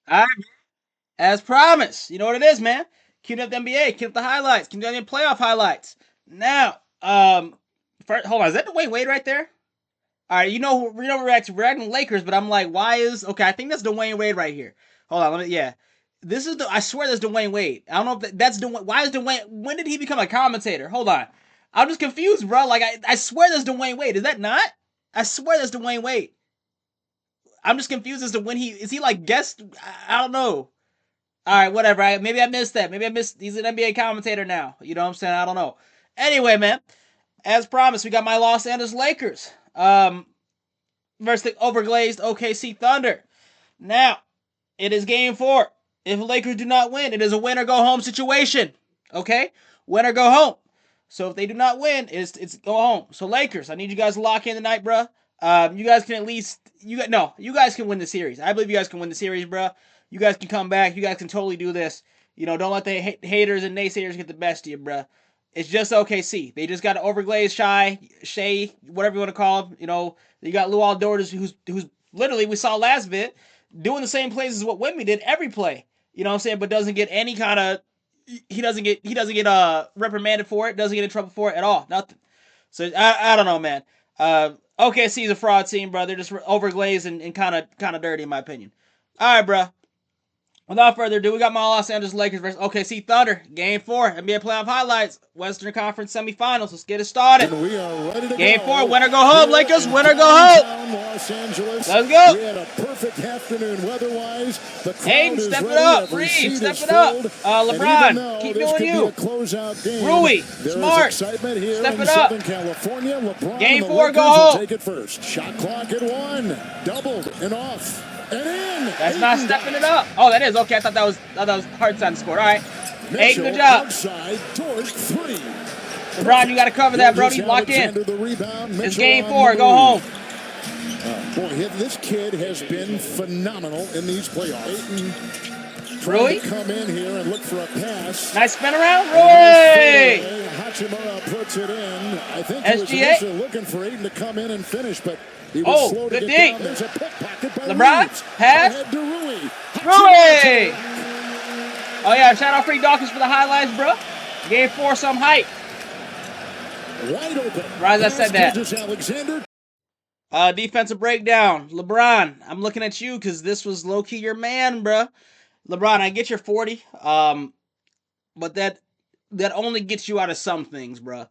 All right, as promised. You know what it is, man. Queuing up the NBA, queuing up the highlights, queuing up the playoff highlights. Now, first, hold on, is that Dwayne Wade right there? All right, we're acting Lakers, but I'm like, why is okay? I think that's Dwayne Wade right here. Hold on, yeah. This is I swear that's Dwayne Wade. I don't know if that's Dwayne. Why is Dwayne? When did he become a commentator? Hold on, I'm just confused, bro. Like I swear that's Dwayne Wade. Is that not? I swear that's Dwayne Wade. I'm just confused as to when he is he like guest. I don't know. All right, whatever. Maybe I missed that. Maybe I missed. He's an NBA commentator now. You know what I'm saying? I don't know. Anyway, man, as promised, we got my Los Angeles Lakers versus the overglazed OKC Thunder. Now, it is game 4. If the Lakers do not win, it is a win or go home situation. Okay, win or go home. So if they do not win, it's go home. So Lakers, I need you guys to lock in tonight, bro. You guys can at least you guys can win the series. I believe you guys can win the series, bro. You guys can come back. You guys can totally do this. You know, don't let the haters and naysayers get the best of you, bro. It's just OKC. They just got an overglazed Shea, whatever you want to call him. You know, you got Luol Dort, who's literally we saw last bit doing the same plays as what Wemby did every play. You know what I'm saying? But doesn't get any kind of he doesn't get reprimanded for it. Doesn't get in trouble for it at all. Nothing. So I don't know, man. OKC is a fraud team, bro. They're just overglazed and kind of dirty in my opinion. All right, bro. Without further ado, we got my Los Angeles Lakers versus OKC Thunder. Game 4, NBA playoff highlights, Western Conference semifinals. Let's get it started. We are ready to Game go. 4, winner go home, Lakers. Winner go home. Los Angeles. Let's go. We had a perfect afternoon weather-wise. Hayden, step it up. Reeves, step it up. LeBron, keep doing you. Rui, smart. Step it up. California, LeBron Game 4, go home. Take it first. Shot clock at 1. Doubled and off. And in. That's not stepping it up. Oh, that is. Okay, I thought that was hard sign to score. All right. Hey, good job. Outside, Dort, 3. LeBron, you got to cover that, Brody. Lock in. It's game 4. Go home. Boy, this kid has been phenomenal in these playoffs. Rui? Come in here and look for a pass. Nice spin around. Rui! Hachimura puts it in. I think SGA? he was initially looking for Aiden to come in and finish, but he was slow to good get D. down. There's a pickpocket by LeBron, Reeves. pass. Ahead to Rui. Rui! Oh, yeah, shout out Free Dawkins for the highlights, bro. Game 4, some hype. Wide open. Right as I said that. Alexander. Defensive breakdown. LeBron, I'm looking at you because this was low-key your man, bro. LeBron, I get your 40, but that only gets you out of some things, bro.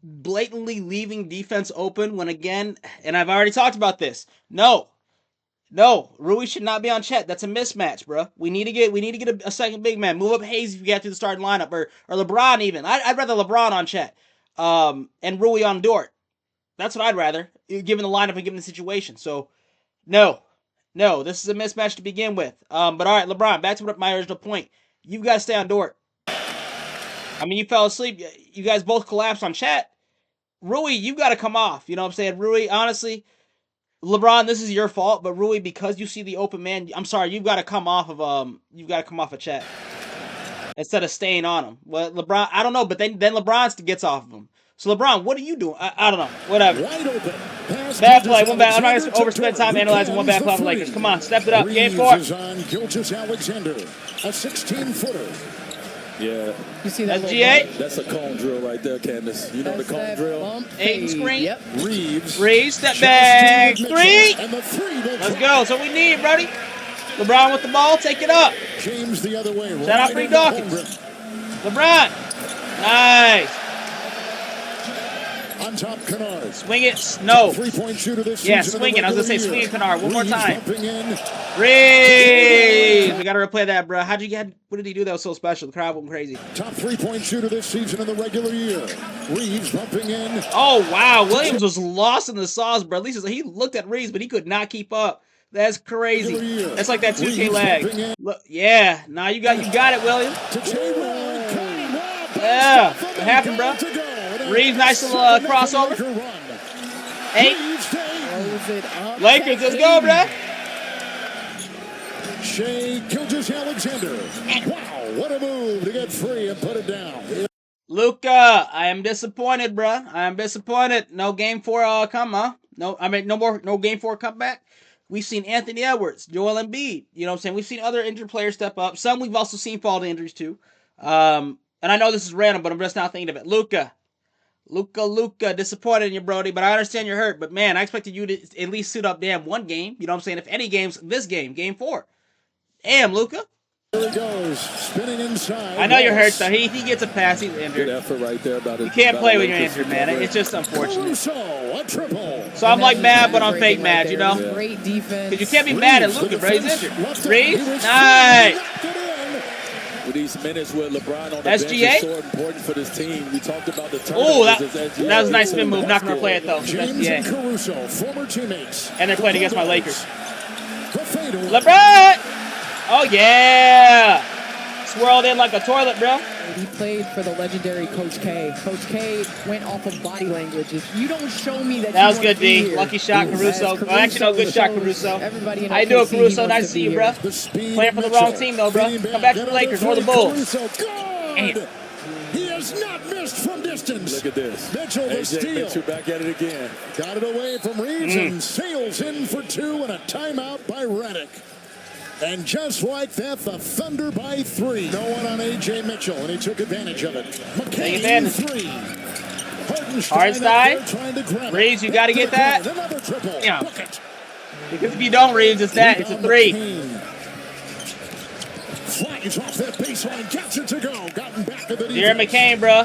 Blatantly leaving defense open when again, and I've already talked about this. No, Rui should not be on Chet. That's a mismatch, bro. We need to get a second big man. Move up Hayes if you get to the starting lineup, or LeBron even. I'd rather LeBron on Chet, and Rui on Dort. That's what I'd rather, given the lineup and given the situation. So, no, this is a mismatch to begin with. But all right, LeBron, back to my original point. You've got to stay on Dort. I mean, you fell asleep. You guys both collapsed on Chet. Rui, you've got to come off. You know what I'm saying? Rui, honestly, LeBron, this is your fault. But Rui, because you see the open man, I'm sorry, you've got to come off of Chet instead of staying on him. Well, LeBron, I don't know, but then LeBron gets off of him. So LeBron, what are you doing? I don't know. Whatever. Bad play. One bad. I'm not going to overspend time analyzing one bad play on the Lakers. Come on, step it up. Game 4. Is on Alexander, a 16-footer. Yeah. You see that? GA? That's a cone drill right there, Candace. You know the cone drill? Aiden screen. Yep. Reeves. Step back. 3. And the 3 Let's go. That's what we need, Brody. LeBron with the ball. Take it up. James the other way. Shout out Free Dawkins. LeBron. Nice. On top, Kennard. Swing it. No. 3-point shooter this Yeah, season. swing it. I was going to say swing it, Kennard. One more time. In. Reeves. We got to replay that, bro. What did he do that was so special? The crowd went crazy. Top 3-point shooter this season in the regular year. Reeves bumping in. Oh, wow. Williams was lost in the sauce, bro. At least he looked at Reeves, but he could not keep up. That's crazy. That's like that 2K lag. Look, yeah. Nah, you got it, Williams. Yeah. What happened, bro? Reeves, nice little crossover. 8. Lakers, let's go, bro. Shea Gilgeous-Alexander. Wow, what a move to get free and put it down. Luka, I am disappointed, bro. I am disappointed. No game 4 come, huh? No game 4 comeback. We've seen Anthony Edwards, Joel Embiid. You know what I'm saying? We've seen other injured players step up. Some we've also seen fall to injuries too. And I know this is random, but I'm just not thinking of it. Luka, disappointed in you, Brody, but I understand you're hurt. But man, I expected you to at least suit up damn one game. You know what I'm saying? If any games, this game, game 4. Damn, Luka. Here he goes, spinning inside. I know you're hurt, though. He gets a pass. He's injured. Good effort right there. You can't play when you're injured, man. It's just unfortunate. Caruso, a triple. So I'm like mad, but I'm fake mad, you know? Great defense. Because you can't be mad at Luka, bro. He's injured. Reeves? Nice. With these minutes with LeBron on the SGA? bench is so important for this team. We talked about the Oh, turnovers. that was a nice spin move. Not going to play it, though. James and SGA. Caruso, former teammates. And they're playing against my Lakers. The fadeaway. LeBron! Oh, yeah. Swirled in like a toilet, bro. He played for the legendary Coach K. Coach K went off of body language. If you don't show me that was good, D. Lucky shot, Caruso. Oh, actually, no, good shot, Caruso. How you doing, Caruso? Nice to see you, bro. Playing for the wrong team, though, bro. Come back to the Lakers or the Bulls. Damn. He has not missed from distance. Look at this. Mitchell the steal. Mitchell back at it again. Got it away from Reeves and sails in for 2 and a timeout by Redick. And just like that, the Thunder by 3. No one on A.J. Mitchell, and he took advantage of it. McCain 3. Hardenstein. Reeves, you got to get that. Another triple. Yeah. Bucket. Because if you don't, Reeves, it's that. It's a 3. Flies off that baseline, gets it to go. Gotten back to the Darren defense. McCain, bro.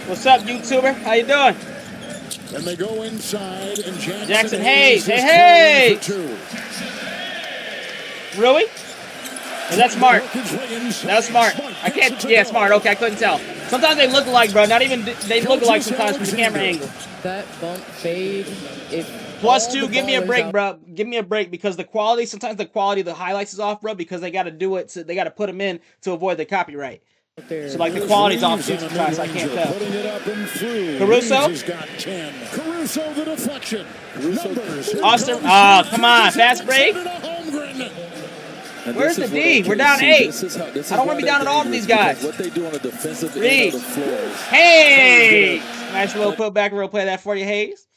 What's up, YouTuber? How you doing? And they go inside, and Jackson Hayes. Hey, for 2. Really? Is that smart? That's smart. I can't. Yeah, smart. Okay, I couldn't tell. Sometimes they look alike, bro. Not even they look alike sometimes from the camera angle. That bump fade. +2. Give me a break, bro. Give me a break because the quality. Sometimes the quality of the highlights is off, bro. Because they got to do it. So they got to put them in to avoid the copyright. So like the quality's off too sometimes. I can't tell. Caruso. Caruso the deflection. Austin. Oh, come on. Fast break. Where's the D? We're down 8. I don't want to be down at all to these guys. What they do on the defensive end of the floor. Hayes! Nice little putback. We'll play that for you, Hayes.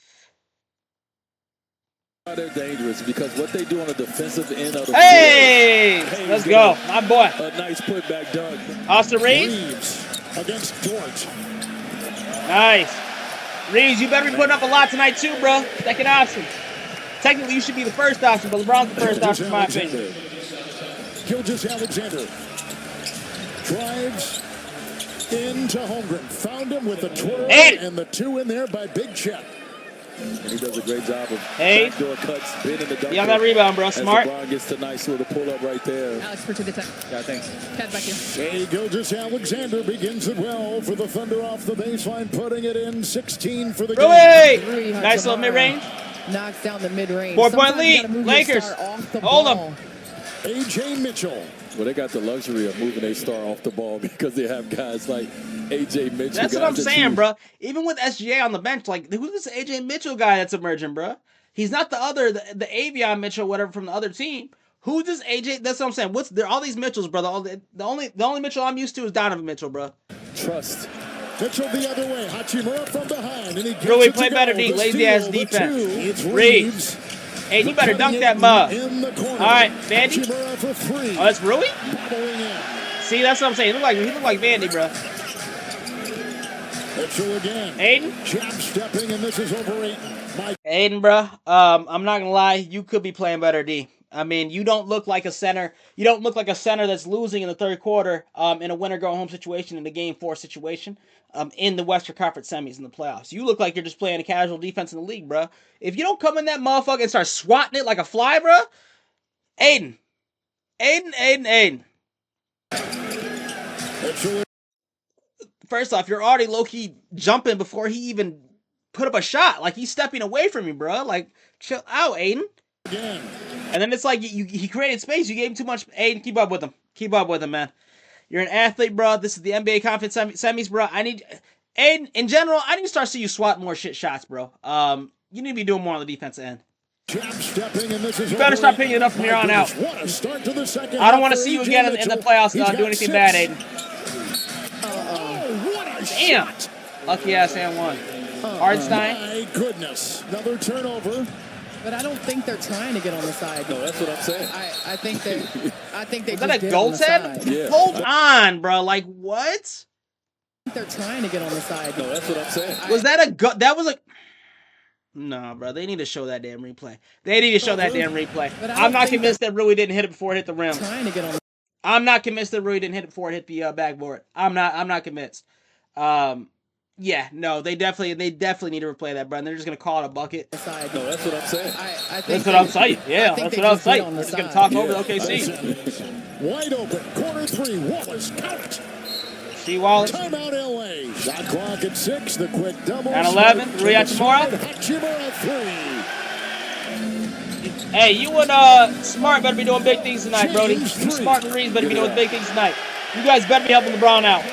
They're dangerous because what they do on the defensive end of the Hayes! Let's go. My boy. A nice putback dunk. Austin Reeves. Against Dort. Nice. Reeves, you better be putting up a lot tonight too, bro. Second option. Technically, you should be the first option, but LeBron's the first option, in my opinion. EJIZZLE2000 drives into Holmgren. Found him with the twirl and the 2 in there by Big Chet. And he does a great job of door cuts, been in the dunk. You on that rebound, bro. Smart. LeBron gets the nice little pull up right there. Alex, for to the time. Yeah, thanks. Cat back here. EJIZZLE2000 begins it well for the Thunder off the baseline, putting it in 16 for the game. Really nice little mid-range. Knocks down the mid-range. 4-point lead. Lakers. Hold them. A.J. Mitchell. Well, they got the luxury of moving a star off the ball because they have guys like A.J. Mitchell. That's what I'm saying, bro. Even with SGA on the bench, like, who's this A.J. Mitchell guy that's emerging, bro? He's not the Avion Mitchell, whatever, from the other team. Who's this A.J.? That's what I'm saying. There all these Mitchells, brother. The only Mitchell I'm used to is Donovan Mitchell, bro. Trust. Mitchell the other way. Hachimura from behind. And he gets really play better, D. Lazy-ass defense. Reeves. Hey, you better dunk that mug. All right, Vandy. Oh, that's Rui? See, that's what I'm saying. He look like Vandy, bro. Mitchell again. Aiden? Jab stepping, and this is over Aiden. Aiden, bro. I'm not gonna lie. You could be playing better, D. I mean, you don't look like a center. You don't look like a center that's losing in the third quarter in a winner-go-home situation, in the Game 4 situation, in the Western Conference semis in the playoffs. You look like you're just playing a casual defense in the league, bro. If you don't come in that motherfucker and start swatting it like a fly, bro, Aiden. First off, you're already low-key jumping before he even put up a shot. Like, he's stepping away from you, bro. Like, chill out, Aiden. Again. And then it's like he created space. You gave him too much. Aiden, keep up with him. Keep up with him, man. You're an athlete, bro. This is the NBA Conference semis, bro. Aiden, in general, I need to start seeing you swat more shit shots, bro. You need to be doing more on the defensive end. You better start picking it up from here on out. I don't want to see you again in the playoffs do anything bad, Aiden. Damn. Lucky ass and one. Hardenstein. My goodness. Another turnover. But I don't think they're trying to get on the side. No, that's what I'm saying. I think they Is just that a get on the goaltend? side. Yeah. Hold on, bro. Like, what? They're trying to get on the side. No, that's what I'm saying. Was that a go? That was a. No, bro. They need to show that damn replay. They need to show that damn replay. But I I'm don't not think convinced that Rui didn't hit it before it hit the rim. Trying to get on the I'm not convinced that Rui didn't hit it before it hit the backboard. I'm not convinced. Yeah, no, they definitely need to replay that, bro. They're just gonna call it a bucket. side. No, that's what I'm saying. I think That's what I'm saying. Yeah, think that's they what I'm just get saying. on They're the just gonna side. talk over the OKC. Wide open, corner three, Wallace, count. See Wallace. Timeout LA. Shot clock at 6, the quick double. At 11, Rui Hachimura. Hachimura 3. Hey, you and Smart better be doing big things tonight, Brody. You James Smart and Reeves better be doing big things tonight. You guys better be helping LeBron out.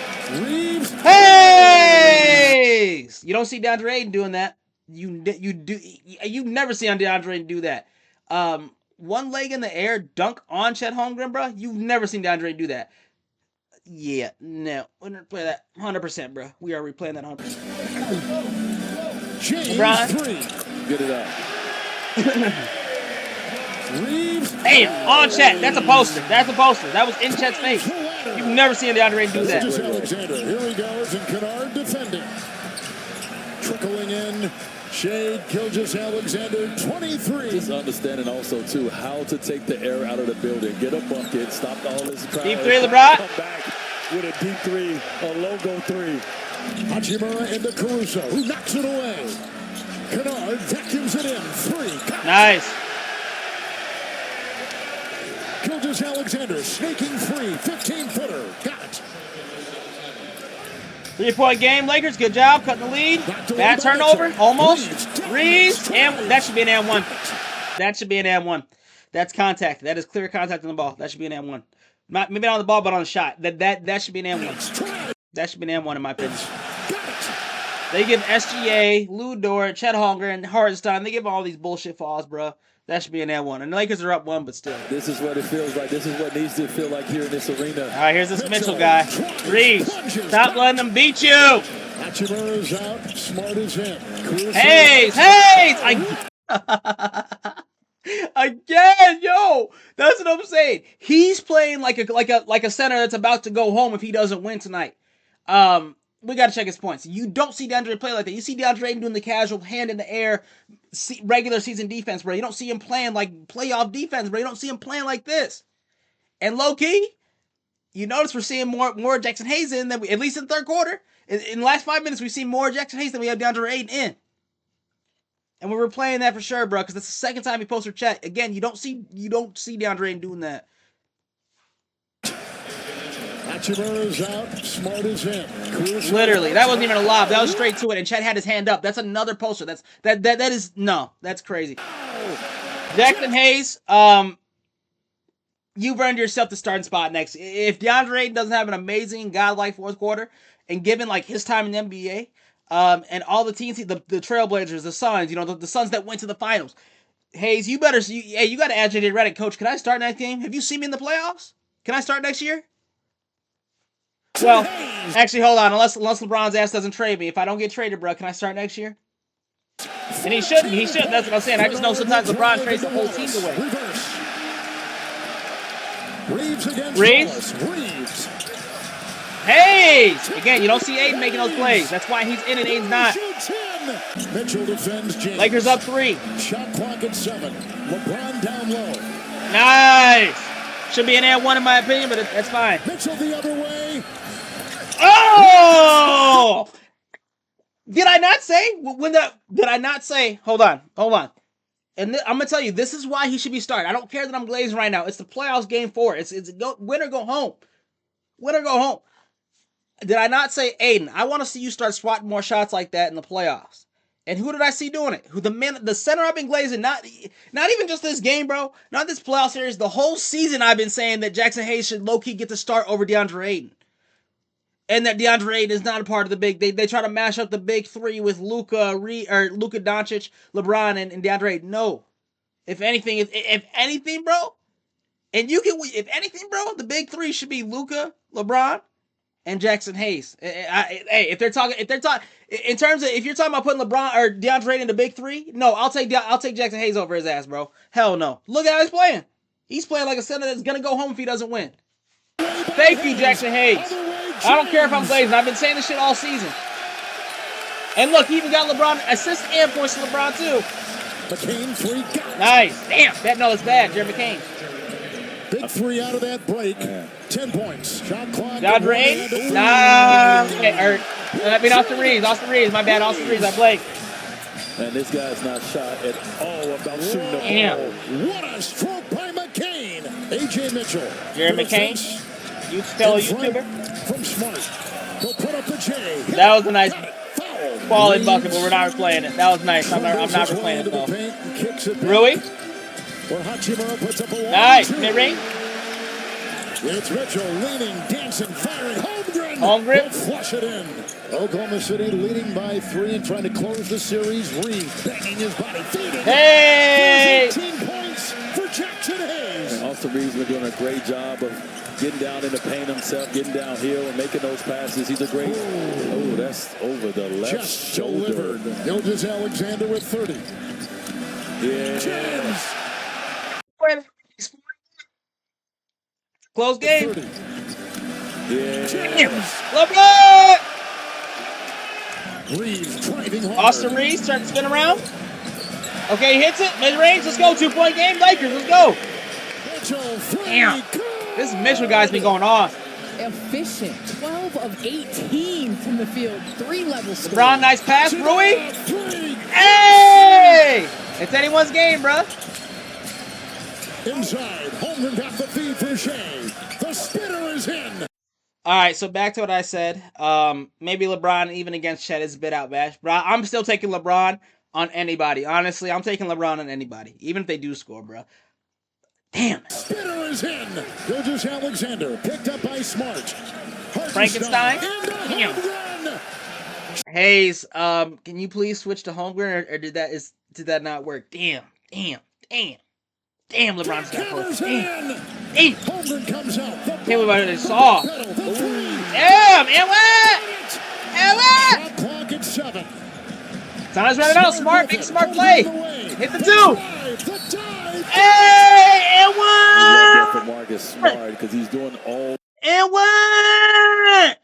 Reeves. Hey! You don't see DeAndre Ayton doing that. You never see DeAndre Ayton do that. One leg in the air, dunk on Chet Holmgren, bro. You've never seen DeAndre Ayton do that. Yeah, no. We're gonna play that 100%, bro. We are replaying that 100%. James LeBron. 3. Get it out. Reeves. Damn, on Chet. That's a poster. That's a poster. That was in Chet's face. You've never seen DeAndre Ayton do that. Just Alexander. Here he goes, and Kennard defending. Trickling in. Shade, Gilgeous-Alexander, 23. Just understanding also, too, how to take the air out of the building. Get a bucket, stop all this crowd. Deep three, LeBron. Come back with a deep three, a logo three. Hachimura into Caruso, who knocks it away. Kennard vacuums it in. 3. Nice. Gilgeous-Alexander snaking free. 15-footer. Got it. 3-point game, Lakers. Good job cutting the lead. Bad turnover, almost. Reeves, and that should be an and one. That should be an and one. That's contact. That is clear contact on the ball. That should be an and one. Maybe not on the ball, but on the shot. That should be an and one. That should be an and one in my opinion. They give SGA, Lou Dort, Chet Holmgren, Hartenstein. They give all these bullshit falls, bro. That should be an and one. And the Lakers are up 1, but still. This is what it feels like. This is what needs to feel like here in this arena. All right, here's this Mitchell guy. Reeves, stop letting them beat you. Hachimura is out. Smart is in. Hayes! Again, yo, that's what I'm saying. He's playing like a center that's about to go home if he doesn't win tonight. We got to check his points. You don't see DeAndre play like that. You see DeAndre Ayton doing the casual hand in the air, regular season defense, bro. You don't see him playing like playoff defense, bro. You don't see him playing like this. And low key, you notice we're seeing more Jackson Hayes in than at least in the third quarter. In the last 5 minutes, we've seen more Jackson Hayes than we have DeAndre Ayton in. And we're replaying that for sure, bro, because that's the second time he posted Chet. Again, you don't see DeAndre Ayton doing that. Hachimura is out. Smart is in. Literally, that wasn't even a lob. That was straight to it, and Chet had his hand up. That's another poster. That's crazy. Jackson Hayes, you've earned yourself the starting spot next. If DeAndre Ayton doesn't have an amazing godlike fourth quarter, and given like his time in the NBA, and all the teams, the Trailblazers, the Suns, the Suns that went to the finals, Hayes, you got to add JJ Redick, coach. Can I start next game? Have you seen me in the playoffs? Can I start next year? Well, actually, hold on. Unless LeBron's ass doesn't trade me. If I don't get traded, bro, can I start next year? And he shouldn't. He shouldn't. That's what I'm saying. I just know sometimes LeBron trades the whole team away. Reeves against Reeves. Reeves. Hayes! Again, you don't see Ayton making those plays. That's why he's in and Ayton's not. Mitchell defends James. Lakers up 3. Shot clock at 7. LeBron down low. Nice! Should be an and one in my opinion, but that's fine. Mitchell the other way. Oh! Did I not say? Did I not say? Hold on. And I'm gonna tell you, this is why he should be started. I don't care that I'm glazing right now. It's the playoffs, game 4. It's win or go home. Win or go home. Did I not say, Ayton, I want to see you start swatting more shots like that in the playoffs? And who did I see doing it? The center I've been glazing, not even just this game, bro. Not this playoff series. The whole season I've been saying that Jackson Hayes should low-key get the start over DeAndre Ayton. And that DeAndre Ayton is not a part of the big. They try to mash up the big 3 with Luka Doncic, LeBron, and DeAndre Ayton. No. If anything, bro, the big 3 should be Luka, LeBron, and Jackson Hayes. Hey, if you're talking, in terms of if you're talking about putting LeBron or DeAndre in the big three, no, I'll take Jackson Hayes over his ass, bro. Hell no. Look at how he's playing. He's playing like a center that's gonna go home if he doesn't win. Thank you, Jackson Hayes. I don't care if I'm glazing. I've been saying this shit all season. And look, he even got LeBron assists and points to LeBron too. McCain, 3. Nice. Damn. That's bad. Jerry McCain. Big 3 out of that break. 10 points. Shot clock. DeAndre Ayton? Nah. I mean, Austin Reeves. My bad, Austin Reeves. I blanked. And this guy's not shot at all about shooting the Damn. ball. What a stroke by McCain. AJ Mitchell. Jerry McCain. You fellow YouTuber. From Smart. He'll put up the J. That was a nice quality bucket, but we're not replaying it. That was nice. I'm not replaying it, though. Rui? Nice. Mid-range? It's Mitchell leaning, dancing, firing. Holmgren. Flush it in. Oklahoma City leading by 3 and trying to close the series. Reeves banging his body. Hey! 18 points for Jackson Hayes. And Austin Reeves been doing a great job of getting down in the paint himself, getting downhill and making those passes. He's a great. Oh, that's over the left Just shoulder. delivered. EJIZZLE2000 with 30. Yeah. James. Close game. 30. Yeah. LeBron! Reeves driving hard. Austin Reeves starting to spin around. Okay, he hits it. Mid-range. Let's go. 2-point game. Lakers. Let's go. Mitchell, Damn. This Mitchell guy's been going off. Efficient. 12 of 18 from the field. 3-level score. LeBron, nice pass. Rui. Hey! It's anyone's game, bro. Inside. Holmgren got the feed for Shea. The spinner is in. All right, so back to what I said. Maybe LeBron, even against Chet, is a bit outmatched. Bro, I'm still taking LeBron on anybody. Honestly, I'm taking LeBron on anybody, even if they do score, bro. Damn. Spinner is in. EJIZZLE2000 picked up by Smart. Frankenstein. Damn. Hayes, can you please switch to Holmgren, or did that not work? Damn. Damn, LeBron's got close. Damn. Holmgren comes out. Can't believe I just saw. Damn, and what? Shot clock at 7. Time's running out. Smart, make a smart play. Hit the 2. The dive. Hey, and I love that one. for Marcus Smart because he's doing all And one.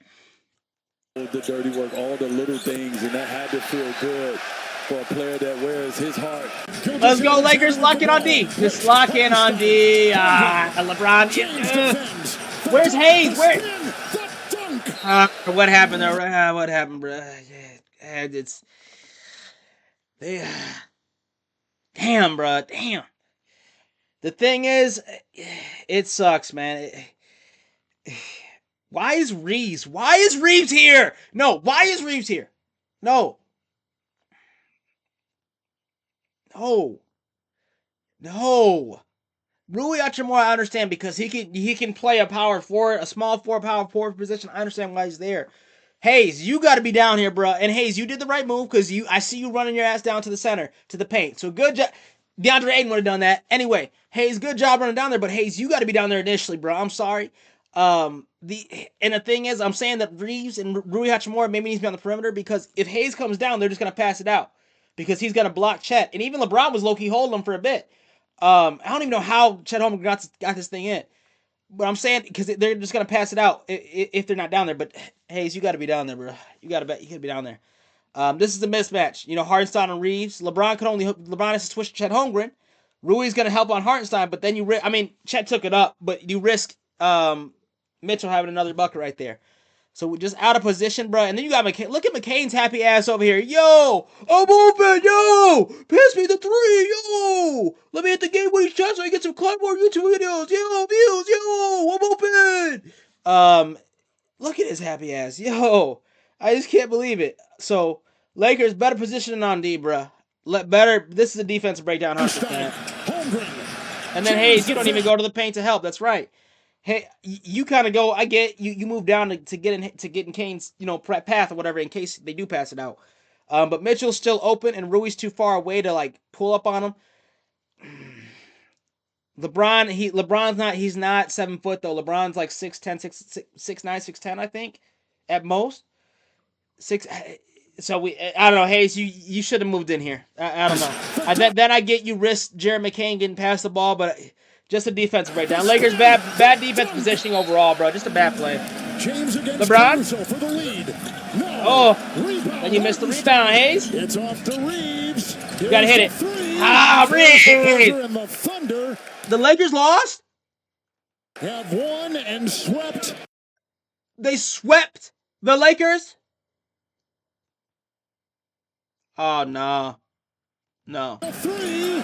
the dirty work, all the little things, and that had to feel good for a player that wears his heart. Let's go, Lakers. Lock in on D. Just lock in on D. LeBron. Where's Hayes? Where? What happened there? What happened, bro? Yeah, it's. Damn, bro. Damn. The thing is, it sucks, man. Why is Reeves? Why is Reeves here? No. Why is Reeves here? No. Rui Hachimura, I understand because he can play a power forward, a small forward, power forward position. I understand why he's there. Hayes, you got to be down here, bro. And Hayes, you did the right move because I see you running your ass down to the center, to the paint. So good job. DeAndre Ayton would have done that. Anyway, Hayes, good job running down there. But Hayes, you got to be down there initially, bro. I'm sorry. The thing is, I'm saying that Reeves and Rui Hachimura maybe needs to be on the perimeter because if Hayes comes down, they're just gonna pass it out because he's gonna block Chet. And even LeBron was low-key holding him for a bit. I don't even know how Chet Holmgren got this thing in. But I'm saying because they're just gonna pass it out if they're not down there. But Hayes, you got to be down there, bro. You got to be down there. This is a mismatch. You know, Hartenstein and Reeves. LeBron has to switch to Chet Holmgren. Rui's gonna help on Hartenstein, but then Chet took it up, but you risk Mitchell having another bucket right there. So we're just out of position, bro. And then you got McCain. Look at McCain's happy ass over here. Yo, I'm open. Yo, pass me the 3. Yo, let me hit the game-winning shot so I get some more YouTube videos. Yo, views. Yo, I'm open. Look at his happy ass. Yo, I just can't believe it. So Lakers better positioning on D, bro. This is a defensive breakdown, 100%. And then Hayes, you don't even go to the paint to help. That's right. Hey, you kind of go. I get you move down to get in Kane's path or whatever in case they do pass it out. But Mitchell's still open and Rui's too far away to like pull up on him. LeBron's not 7 foot though. LeBron's like 6'10", 6'9", 6'10", I think. at most. 6. So I don't know, Hayes. You should have moved in here. I don't know. Then I get you risk Jared McCain getting past the ball, but just a defensive breakdown. Lakers bad defense positioning overall, bro. Just a bad play. James against LeBron. Caruso for the lead. No. Oh, Rebound. then you missed the rebound, Hayes. It's off to Reeves. You gotta hit it. Reeves. And the Thunder. The Lakers lost. Have won and swept. They swept the Lakers. Oh no. Three.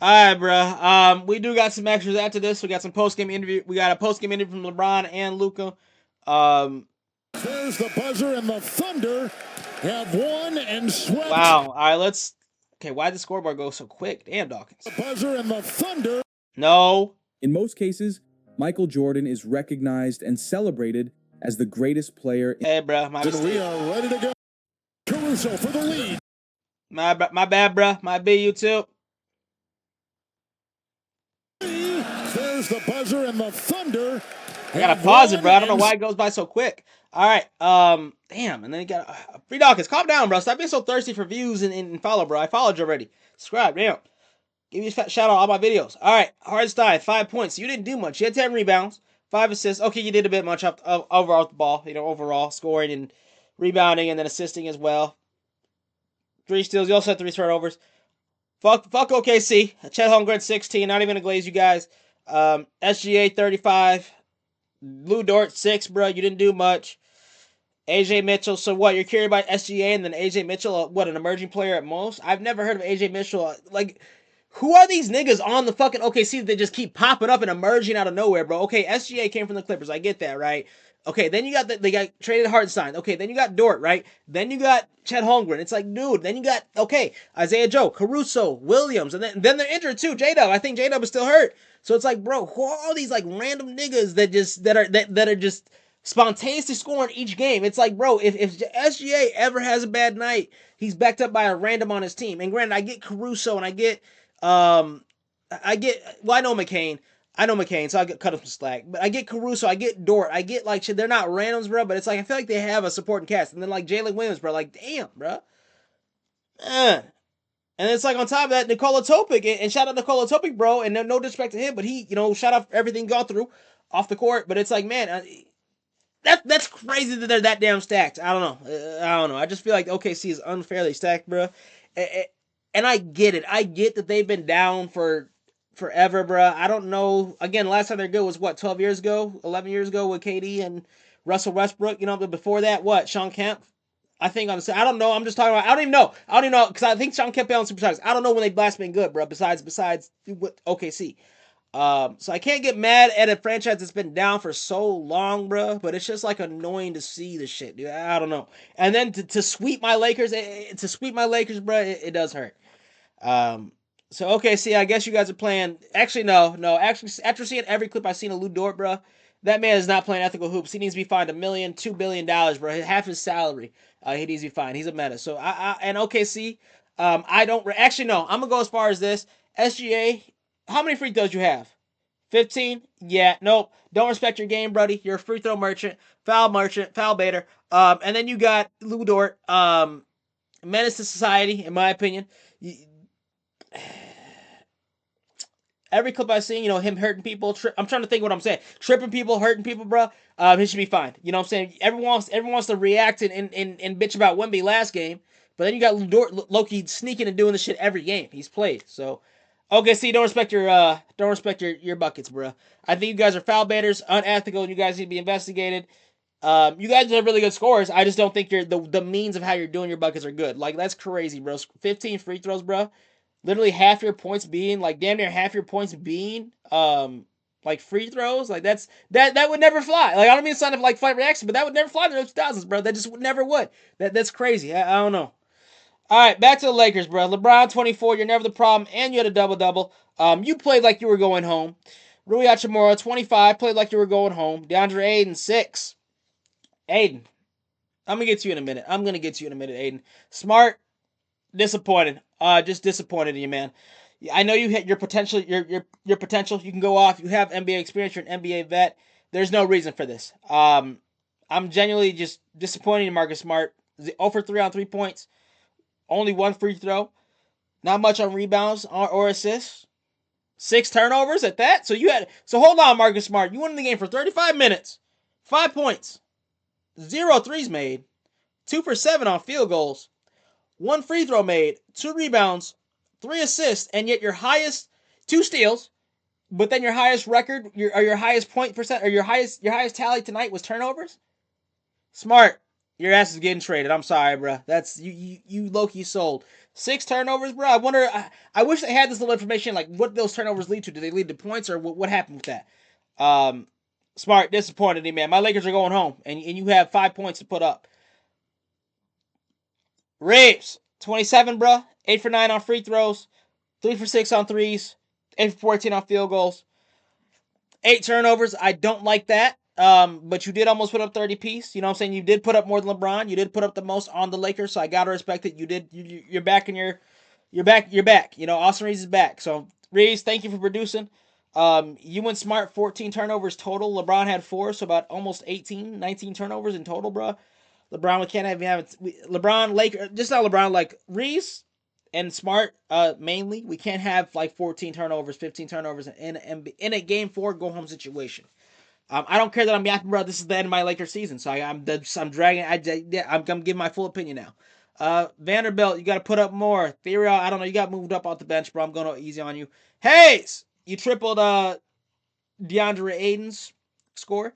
All right, bro. We do got some extras after this. We got some post game interview. We got a post game interview from LeBron and Luka. There's the buzzer, and the Thunder have won and swept. Wow. All right, let's. Okay, why did the scoreboard go so quick? Damn, Dawkins. The buzzer and the Thunder. No. In most cases, Michael Jordan is recognized and celebrated as the greatest player. Hey, bro. My And we mistake. are ready to go. Caruso for the lead. My bad, bro. My B, you too. There's the buzzer, and the Thunder. I gotta pause it, bro. I don't know why it goes by so quick. All right. Damn. And then you got Free Dawkins. Calm down, bro. Stop being so thirsty for views and follow, bro. I followed you already. Subscribe. Damn. Give you a shout out on all my videos. All right. Hardstyle, 5 points. You didn't do much. You had 10 rebounds, 5 assists. Okay, you did a bit much overall the ball. Overall scoring and rebounding and then assisting as well. 3 steals. You also had 3 turnovers. Fuck OKC. Chet Holmgren 16. Not even gonna glaze you guys. SGA 35. Lou Dort 6, bro. You didn't do much. AJ Mitchell. So what? You're carried by SGA and then AJ Mitchell. What, an emerging player at most? I've never heard of AJ Mitchell. Like, who are these niggas on the fucking OKC that they just keep popping up and emerging out of nowhere, bro? Okay, SGA came from the Clippers. I get that, right? Okay, then you got they got traded Hartenstein. Okay, then you got Dort, right? Then you got Chet Holmgren. It's like, dude, then you got, Isaiah Joe, Caruso, Williams, and then they're injured too. J-Dub. I think J-Dub is still hurt. So it's like, bro, who are all these like random niggas that are just spontaneously scoring each game? It's like, bro, if SGA ever has a bad night, he's backed up by a random on his team. And granted, I get Caruso and I know McCain. So I cut him some slack. But I get Caruso, I get Dort, I get like shit. They're not randoms, bro, but it's like I feel like they have a supporting cast. And then like Jalen Williams, bro, like damn, bro. And it's like on top of that, Nikola Topic, and shout out Nikola Topic, bro, and no disrespect to him, but he, shout out everything gone through off the court. But it's like, man, that's crazy that they're that damn stacked. I don't know. I just feel like OKC is unfairly stacked, bro. And I get it. I get that they've been down for forever, bro. I don't know. Again, last time they're good was what, 12 years ago, 11 years ago with KD and Russell Westbrook. But before that, what, Sean Kemp? I think I don't know. I'm just talking about. I don't even know because I think Sean Kemp on Superstars. I don't know when they last been good, bro. Besides with OKC. So I can't get mad at a franchise that's been down for so long, bro. But it's just like annoying to see this shit, dude. I don't know. And then to sweep my Lakers, bro, it does hurt. So OKC, I guess you guys are playing. Actually, no. Actually, after seeing every clip I've seen of Lou Dort, bro, that man is not playing ethical hoops. He needs to be fined $1 million, $2 billion, bro. Half his salary. He needs to be fined. He's a menace. So and OKC, I don't actually no. I'm gonna go as far as this. SGA, how many free throws you have? 15? Yeah, nope. Don't respect your game, buddy. You're a free throw merchant, foul baiter. And then you got Lou Dort, menace to society, in my opinion. Every clip I've seen, him hurting people. I'm trying to think what I'm saying. Tripping people, hurting people, bro. He should be fine. You know what I'm saying? Everyone wants to react and bitch about Wemby last game, but then you got Loki sneaking and doing this shit every game he's played. So, OKC, don't respect your buckets, bro. I think you guys are foul baiters, unethical, and you guys need to be investigated. You guys are really good scorers. I just don't think the means of how you're doing your buckets are good. Like, that's crazy, bro. 15 free throws, bro. Literally half your points being, like, damn near half your points being, like, free throws. Like, that would never fly. Like, I don't mean to sound like fight reaction, but that would never fly in the 2000s, bro. That just never would. That's crazy. I don't know. All right, back to the Lakers, bro. LeBron, 24. You're never the problem, and you had a double-double. You played like you were going home. Rui Hachimura, 25. Played like you were going home. DeAndre Ayton, 6. Ayton, I'm going to get to you in a minute. Ayton. Smart, disappointed. Just disappointed in you, man. I know you hit your potential. Your potential. You can go off. You have NBA experience. You're an NBA vet. There's no reason for this. I I'm genuinely just disappointed in Marcus Smart. 0 for 3 on 3 points. Only 1 free throw. Not much on rebounds or assists. 6 turnovers at that. So hold on, Marcus Smart. You won the game for 35 minutes. 5 points. 0 threes made. 2 for 7 on field goals. 1 free throw made. 2 rebounds. 3 assists. And yet your highest 2 steals. But then your highest record, your highest point percent, or your highest tally tonight was turnovers. Smart, your ass is getting traded. I'm sorry, bro. That's you low-key sold. 6 turnovers, bro. I wish they had this little information, like what those turnovers lead to. Do they lead to points, or what happened with that? Smart, disappointed in me, man. My Lakers are going home, and you have 5 points to put up. Reeves, 27, bro. 8 for 9 on free throws. 3 for 6 on threes. 8 for 14 on field goals. 8 turnovers. I don't like that. But you did almost put up 30 piece. You know what I'm saying? You did put up more than LeBron. You did put up the most on the Lakers, so I gotta respect it. You did. You're back in you're back. You know, Austin Reeves is back. So Reeves, thank you for producing. You and Smart 14 turnovers total. LeBron had 4, so about almost 19 turnovers in total, bro. LeBron, we can't have LeBron, Lakers, just not LeBron, like Reeves and Smart, mainly. We can't have like 14 turnovers, 15 turnovers in a game 4 go home situation. I don't care that I'm yapping, bro. This is the end of my Lakers season, so I'm dragging. I'm giving my full opinion now. Vanderbilt, you got to put up more. Theory, I don't know. You got moved up off the bench, bro. I'm going easy on you. Hayes, you tripled DeAndre Ayton's score.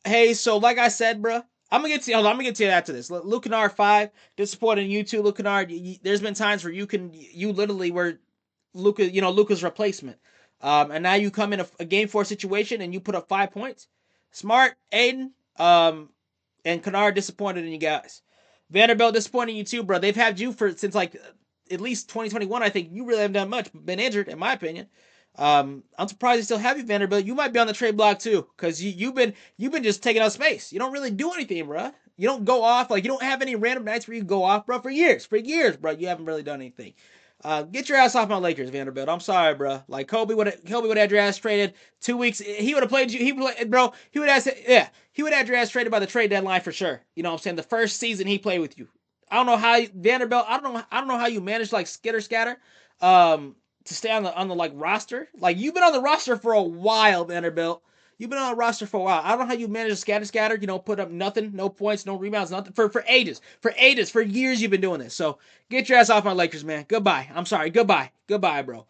Hayes, so like I said, bro, I'm gonna get to you after this. Luke Kennard 5, disappointed in you too, Luke Kennard. There's been times where you literally were Luka's replacement. And now you come in a game 4 situation and you put up 5 points. Smart, Aiden, and Kennard disappointed in you guys. Vanderbilt disappointing you too, bro. They've had you since like at least 2021. I think you really haven't done much. Been injured, in my opinion. I'm surprised they still have you, Vanderbilt. You might be on the trade block too, because you've been just taking up space. You don't really do anything, bro. You don't go off, like you don't have any random nights where you go off, bro. For years, bro. You haven't really done anything. Get your ass off my Lakers, Vanderbilt. I'm sorry, bro. Like Kobe would have your ass traded 2 weeks. He would have played you. He would have had your ass traded by the trade deadline for sure. You know what I'm saying? The first season he played with you. I don't know how Vanderbilt. I don't know how you managed like scatter. To stay on the like roster. Like you've been on the roster for a while, Vanderbilt. You've been on the roster for a while. I don't know how you managed to scatter, put up nothing, no points, no rebounds, nothing for ages. For years you've been doing this. So get your ass off my Lakers, man. Goodbye. I'm sorry. Goodbye, bro.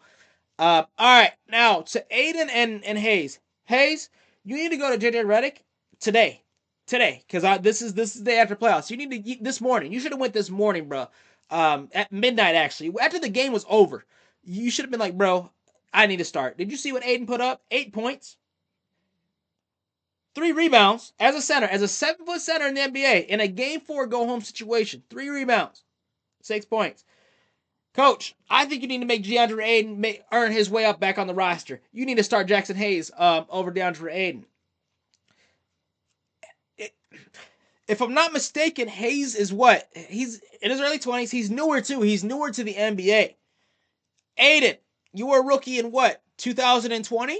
All right. Now to Aiden and Hayes. Hayes, you need to go to JJ Redick today. Because this is the day after playoffs. You need to this morning. You should have went this morning, bro. At midnight actually. After the game was over. You should have been like, bro, I need to start. Did you see what Aiden put up? 8 points. 3 rebounds as a center, as a 7-foot center in the NBA, in a game 4 go-home situation. 3 rebounds. 6 points. Coach, I think you need to make DeAndre Ayton earn his way up back on the roster. You need to start Jackson Hayes over DeAndre Ayton. If I'm not mistaken, Hayes is what? He's in his early 20s. He's newer too. He's newer to the NBA. Aiden, you were a rookie in what? 2020?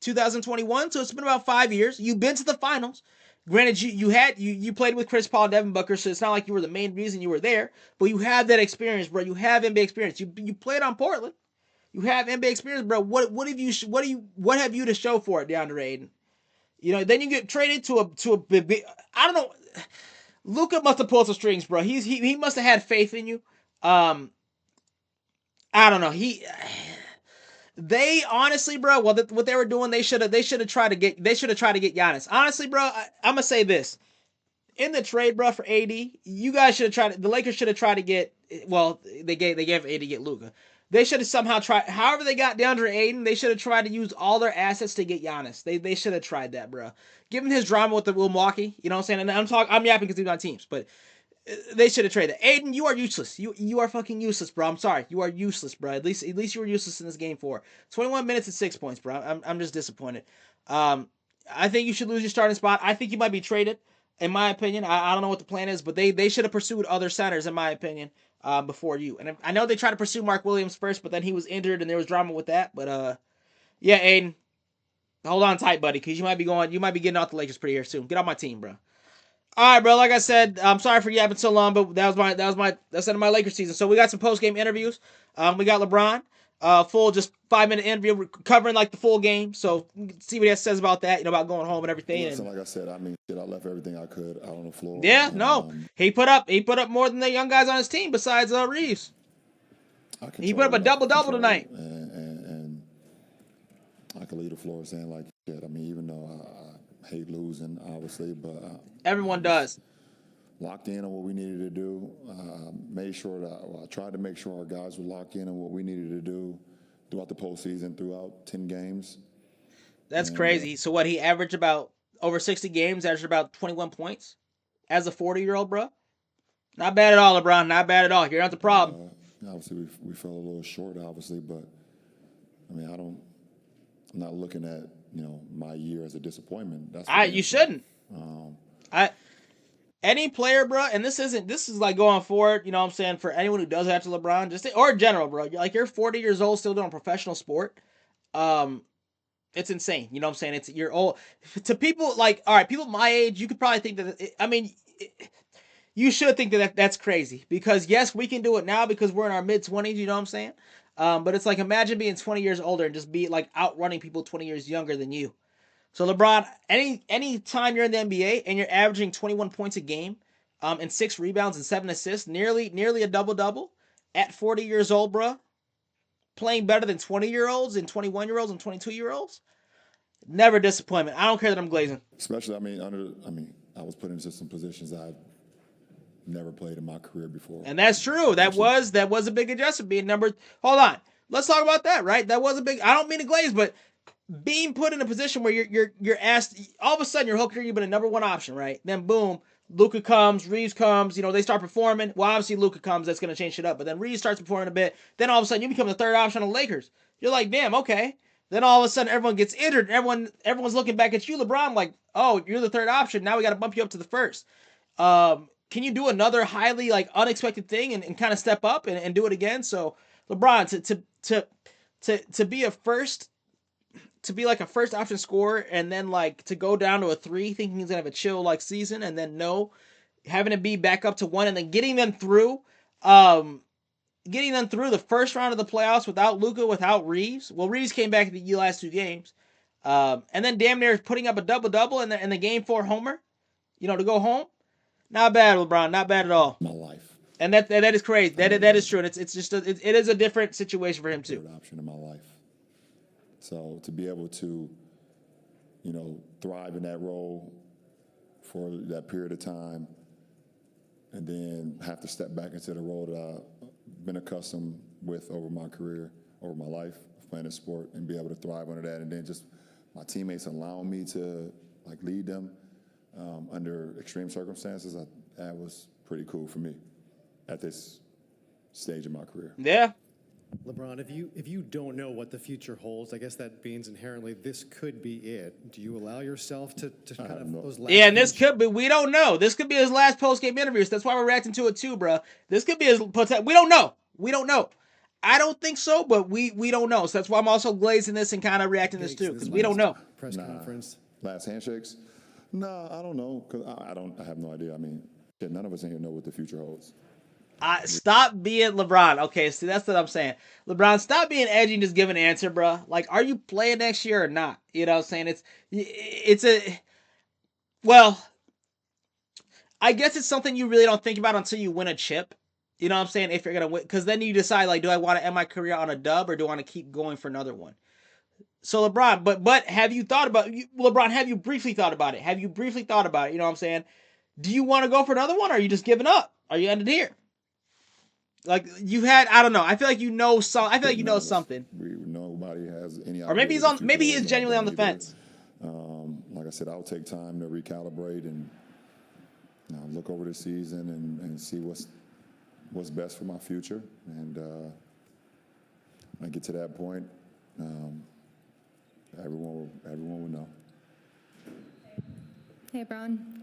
2021? So it's been about 5 years. You've been to the finals. Granted, you played with Chris Paul and Devin Booker, so it's not like you were the main reason you were there, but you have that experience, bro. You have NBA experience. You played on Portland. You have NBA experience, bro. What have you to show for it, DeAndre Ayton? Then you get traded to a big, I don't know. Luka must have pulled some strings, bro. He must have had faith in you. I don't know. They honestly, bro, what they were doing, they should have tried to get Giannis. Honestly, bro, I'm gonna say this. In the trade, bro, for AD, you guys should have tried. The Lakers should have tried to get. Well, they gave AD to get Luka. They should have somehow tried. However, they got DeAndre Ayton. They should have tried to use all their assets to get Giannis. They should have tried that, bro. Given his drama with the Milwaukee, you know what I'm saying. And I'm yapping because he's on teams, but they should have traded. Aiden, you are useless. You are fucking useless, bro. I'm sorry. You are useless, bro. At least you were useless in this game 4. 21 minutes and 6 points, bro. I'm just disappointed. I think you should lose your starting spot. I think you might be traded, in my opinion. I don't know what the plan is, but they should have pursued other centers, in my opinion, before you. And I know they tried to pursue Mark Williams first, but then he was injured and there was drama with that. But yeah, Aiden, hold on tight, buddy, because you might be getting off the Lakers pretty here soon. Get off my team, bro. All right, bro. Like I said, I'm sorry for yapping so long, but that's the end of my Lakers season. So we got some post game interviews. We got LeBron, full just 5-minute interview covering like the full game. So see what he says about that. About going home and everything. Listen, And like I said, I mean, shit, I left everything I could out on the floor. yeah, no, he put up more than the young guys on his team besides Reeves. He put up a double tonight. And I can leave the floor saying like shit. I mean, even though I hate losing, obviously, but Everyone does. Locked in on what we needed to do. Made sure that I tried to make sure our guys were locked in on what we needed to do throughout the postseason, throughout 10 games. That's crazy. So what, he averaged about over 60 games, averaged about 21 points as a 40-year-old, bro. Not bad at all, LeBron. Not bad at all. You're not the problem. Obviously, we fell a little short, obviously, but I mean, I'm not looking at my year as a disappointment. You shouldn't. Any player, bro, and this is like going forward, what I'm saying, for anyone who does that to LeBron, or in general, bro. You're 40 years old, still doing professional sport. It's insane. You know what I'm saying? You're old. To people like, all right, people my age, you could probably think that, you should think that that's crazy, because yes, we can do it now because we're in our mid-20s, you know what I'm saying? But it's like, imagine being 20 years older and just be like outrunning people 20 years younger than you. So LeBron, any time you're in the NBA and you're averaging 21 points a game, and 6 rebounds and 7 assists, nearly a double-double at 40 years old, bro, playing better than 20-year-olds and 21-year-olds and 22-year-olds, never disappointment. I don't care that I'm glazing. Especially, I was put into some positions I've never played in my career before. And that's true. That was a big adjustment being number. Hold on. Let's talk about that, right? That was a big. I don't mean to glaze, but being put in a position where you're asked, all of a sudden you're hooking, you've been a number one option, right? Then boom, Luka comes, Reeves comes, they start performing. Well, obviously Luka comes, that's gonna change shit up. But then Reeves starts performing a bit. Then all of a sudden you become the third option on the Lakers. You're like, damn, okay. Then all of a sudden everyone gets injured. Everyone's looking back at you, LeBron, like, oh, you're the third option. Now we got to bump you up to the first. Can you do another highly like unexpected thing and kind of step up and do it again? So LeBron to be a first. To be like a first option scorer and then like to go down to a 3, thinking he's gonna have a chill like season, and then having to be back up to 1, and then getting them through the first round of the playoffs without Luka, without Reeves. Well, Reeves came back in the last 2 games, and then damn near putting up a double in the game 4 homer, to go home. Not bad, LeBron. Not bad at all. My life. And that is crazy. That is true, and it's just it is a different situation for him too. Third option in my life. So to be able to, thrive in that role for that period of time, and then have to step back into the role that I've been accustomed with over my career, over my life of playing a sport, and be able to thrive under that, and then just my teammates allowing me to like lead them under extreme circumstances, that was pretty cool for me at this stage of my career. Yeah. LeBron, if you don't know what the future holds, I guess that means inherently this could be it. Do you allow yourself to kind of those last? Yeah, and this could be. We don't know. This could be his last post game interviews. That's why we're reacting to it too, bro. This could be his. We don't know. We don't know. I don't think so, but we don't know. So that's why I'm also glazing this and kind of reacting this too, because we don't know. Press conference. Last handshakes? No, I don't know, because I have no idea. I mean, none of us in here know what the future holds. Stop being LeBron. Okay, see, that's what I'm saying. LeBron, stop being edgy and just give an answer, bro. Like, are you playing next year or not? You know what I'm saying? Well, I guess it's something you really don't think about until you win a chip. You know what I'm saying? If you're going to win, because then you decide, like, do I want to end my career on a dub or do I want to keep going for another one? So LeBron, but have you thought about, LeBron, have you briefly thought about it? Have you briefly thought about it? You know what I'm saying? Do you want to go for another one or are you just giving up? Are you ended here? Like I don't know. I feel like you know some. I feel like you know something. Nobody has any. Or maybe maybe he's genuinely on the fence. Like I said, I'll take time to recalibrate and look over the season and see what's best for my future. And when I get to that point, everyone will know. Hey, Bron.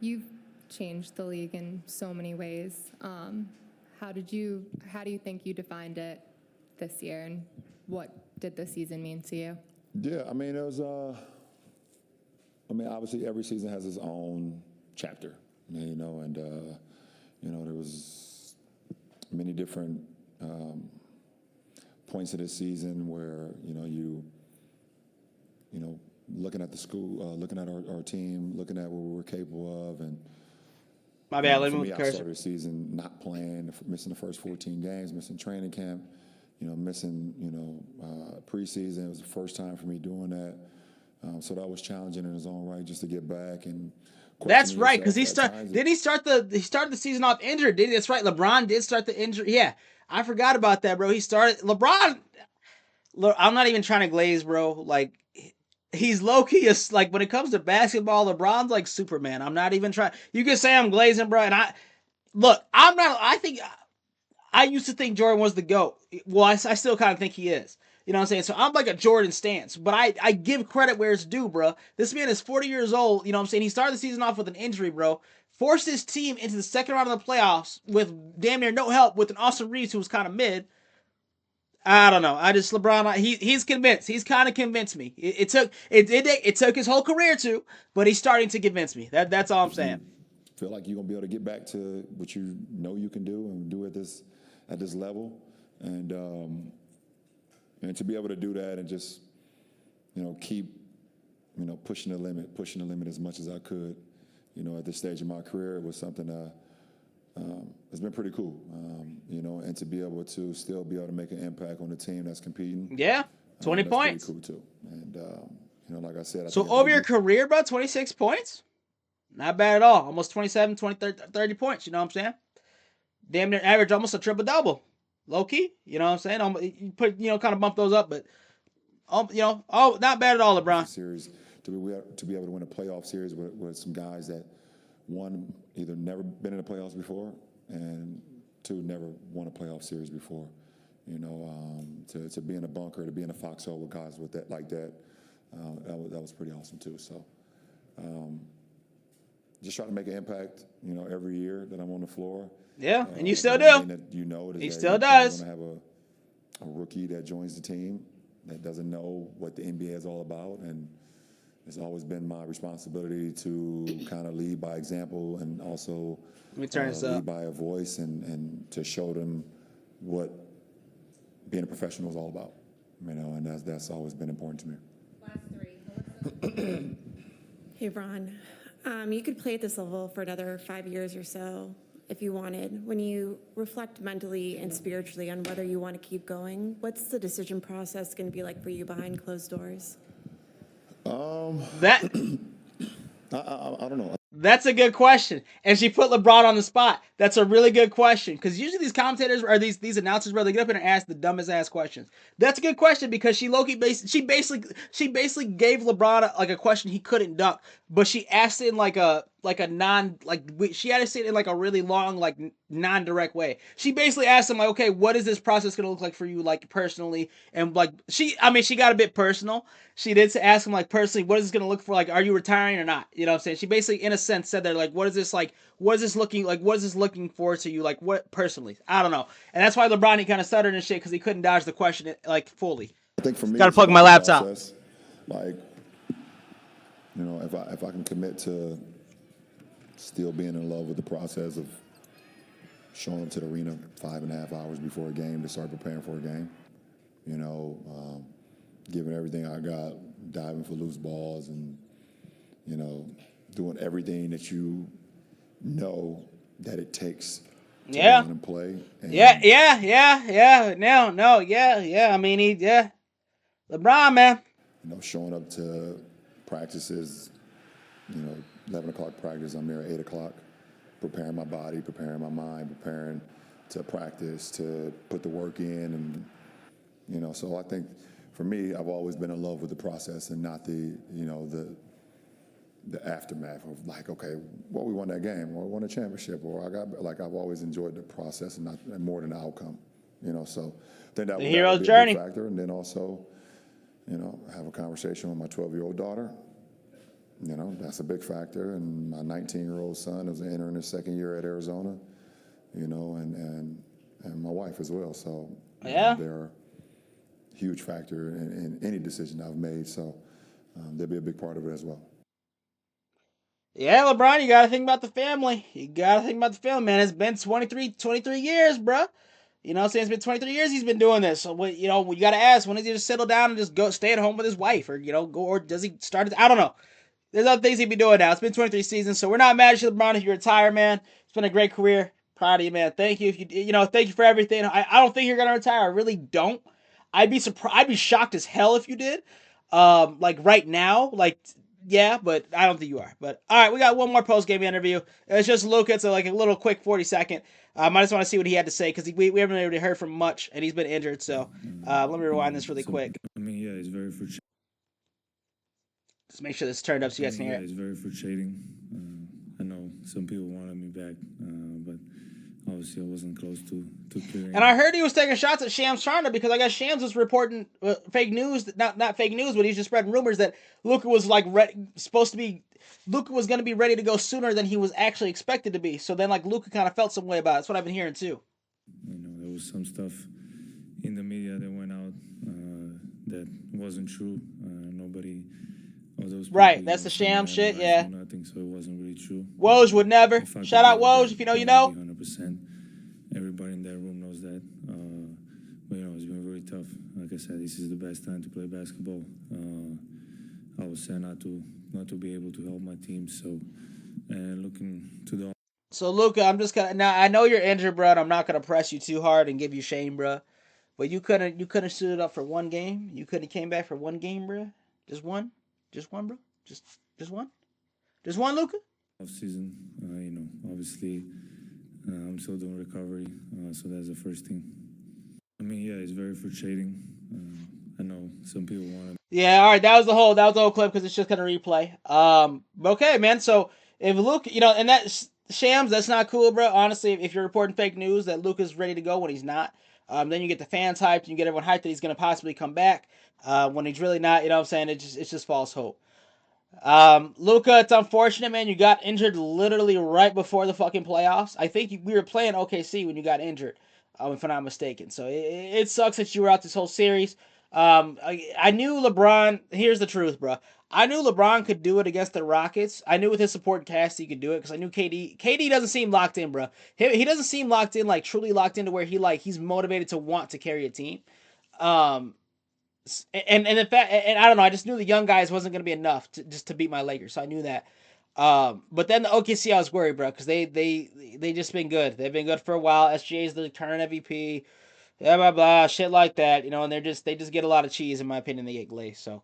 You've changed the league in so many ways. How do you think you defined it this year, and what did the season mean to you? Yeah, I mean, it was. Obviously, every season has its own chapter, you know, and, you know, there was many different points of this season where, you know, looking at the school, looking at our team, looking at what we were capable of, and My bad. Let for me me, move I the cursor. started the season not playing, missing the first 14 games, missing training camp, you know, missing, you know, preseason. It was the first time for me doing that. So that was challenging in his own right, just to get back and. That's right, because he started. Did he started the season off injured? Did he? That's right. LeBron did start the injury. Yeah, I forgot about that, bro. He started LeBron. Look, I'm not even trying to glaze, bro. Like, he's low key. Like, when it comes to basketball, LeBron's like Superman. I'm not even trying. You can say I'm glazing, bro. And I'm not. I used to think Jordan was the GOAT. Well, I still kind of think he is. You know what I'm saying? So I'm like a Jordan stance, but I give credit where it's due, bro. This man is 40 years old. You know what I'm saying? He started the season off with an injury, bro. Forced his team into the second round of the playoffs with damn near no help with an Austin Reeves who was kind of mid. I don't know. I just LeBron. He's convinced. He's kind of convinced me. It took his whole career to, but he's starting to convince me. That's all I'm saying. Feel like you're gonna be able to get back to what you know you can do and do at this level, and to be able to do that and just, you know, keep, you know, pushing the limit as much as I could, you know, at this stage of my career was something it's been pretty cool, you know, and to be able to still be able to make an impact on the team that's competing. Yeah, 20 that's points. pretty cool too, and you know, like I said. So over your career, bro, 26 points? Not bad at all. Almost 27, 20, 30 points, you know what I'm saying? Damn near average almost a triple-double. Low key, you know what I'm saying? You put, you know, kind of bump those up, but, you know, not bad at all, LeBron. Series, to be able to win a playoff series with some guys that, one, either never been in the playoffs before, and two, never won a playoff series before. You know, to be in a bunker, to be in a foxhole with guys with that like that, that was pretty awesome too. So, just trying to make an impact, you know, every year that I'm on the floor. Yeah, and you still that do. You know, he still does. You're going to have a rookie that joins the team that doesn't know what the NBA is all about, and it's always been my responsibility to kind of lead by example and also Let me turn this up. lead by a voice and to show them what being a professional is all about, you know, and that's always been important to me. Last three. Hey, Ron. You could play at this level for another 5 years or so if you wanted. When you reflect mentally and spiritually on whether you want to keep going, what's the decision process going to be like for you behind closed doors? That I don't know. That's a good question. And she put LeBron on the spot. That's a really good question. Because usually these commentators or these announcers, bro, they get up and ask the dumbest ass questions. That's a good question because she basically gave LeBron a question he couldn't dunk, but she asked it in she had to say it in like a really long, like non-direct way. She basically asked him like, okay, what is this process gonna look like for you, like personally? And like she got a bit personal. She did ask him like personally, what is this gonna look for? Like, are you retiring or not? You know what I'm saying? She basically, in a sense, said that like, what is this like? What is this looking forward to you? Like, what personally? I don't know. And that's why LeBron, he kind of stuttered and shit because he couldn't dodge the question like fully. I think for me, gotta plug my laptop. Process, like, you know, if I can commit to still being in love with the process of showing up to the arena 5.5 hours before a game to start preparing for a game, you know, giving everything I got, diving for loose balls, and, you know, doing everything that you know that it takes to go on and play. And yeah. I mean, LeBron, man. You know, showing up to practices, you know, 11 o'clock practice, I'm there at 8 o'clock, preparing my body, preparing my mind, preparing to practice, to put the work in. And, you know, so I think for me, I've always been in love with the process and not the aftermath of like, okay, well, we won that game, or we won a championship, or I've always enjoyed the process and not more than the outcome, you know. So I think that would be a big factor. And then also, you know, have a conversation with my 12-year-old daughter. You know, that's a big factor. And my 19-year-old son is entering his second year at Arizona, you know, and my wife as well. So yeah, they're a huge factor in any decision I've made. So they'll be a big part of it as well. Yeah, LeBron, you gotta think about the family. You gotta think about the family, man. It's been 23 years, bro. You know, since it's been 23 years he's been doing this. So, you know, you gotta ask, when does he just settle down and just go stay at home with his wife, or you know, go, or does he start? I don't know. There's other things he'd be doing now. It's been 23 seasons, so we're not mad at you, LeBron, if you retire, man. It's been a great career. Proud of you, man. Thank you. If you know, thank you for everything. I don't think you're gonna retire. I really don't. I'd be surprised. I'd be shocked as hell if you did. Like right now, like yeah, but I don't think you are. But all right, we got one more post game interview. It's just Luka. It's like a little quick 40-second. I just want to see what he had to say because we haven't really heard from much, and he's been injured. So let me rewind this really quick. I mean, yeah, it's very frustrating. Just make sure this is turned up so you guys can hear it. It's very frustrating. I know some people wanted me back, but obviously I wasn't close to clearing. And I heard he was taking shots at Shams Charania because I guess Shams was reporting fake news, not fake news, but he's just spreading rumors that Luka was like Luka was going to be ready to go sooner than he was actually expected to be. So then like Luka kind of felt some way about it. That's what I've been hearing too. You know, there was some stuff in the media that went out that wasn't true. Nobody. Right, that's the sham shit, yeah. Nothing, so it wasn't really true. Woj would never. Shout out Woj, if you know, you know. 100%. Everybody in that room knows that. But you know, it's been really tough. Like I said, this is the best time to play basketball. I was sad not to be able to help my team. So, and looking to the. So Luka, I'm just gonna now. I know you're injured, bro. And I'm not gonna press you too hard and give you shame, bro. But you couldn't suit up for one game. You couldn't came back for one game, bro. Just one. Just one, bro. Just one. Just one, Luka. Off season, you know, obviously, I'm still doing recovery, so that's the first thing. I mean, yeah, it's very frustrating. I know some people want to. Yeah, all right. That was the whole clip because it's just gonna replay. Okay, man. So if Luka, you know, and that Shams, that's not cool, bro. Honestly, if you're reporting fake news that Luka's ready to go when he's not, then you get the fans hyped and you get everyone hyped that he's gonna possibly come back. When he's really not, you know what I'm saying? It's just false hope. Luka, it's unfortunate, man. You got injured literally right before the fucking playoffs. I think we were playing OKC when you got injured, if I'm not mistaken. So it sucks that you were out this whole series. I knew LeBron. Here's the truth, bro. I knew LeBron could do it against the Rockets. I knew with his support cast he could do it because I knew KD. KD doesn't seem locked in, bro. He doesn't seem locked in, like truly locked into where he's motivated to want to carry a team. And in fact, and I don't know, I just knew the young guys wasn't going to be enough to beat my Lakers, so I knew that. But then the OKC, I was worried, bro, because they just been good. They've been good for a while. SGA's the current MVP, blah blah blah, shit like that, you know. And they just get a lot of cheese, in my opinion. They get glazed. So,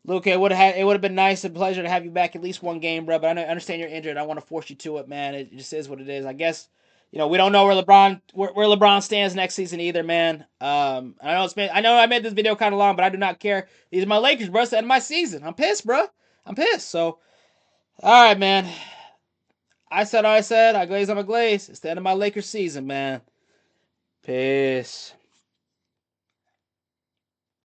Luka, it would have been nice and pleasure to have you back at least one game, bro. But I understand you're injured. I want to force you to it, man. It just is what it is. I guess. You know, we don't know where LeBron stands next season either, man. I know I made this video kind of long, but I do not care. These are my Lakers, bro. It's the end of my season. I'm pissed, bro. I'm pissed. So, all right, man. I said all I said. I glaze, I'm a glaze. It's the end of my Lakers season, man. Peace.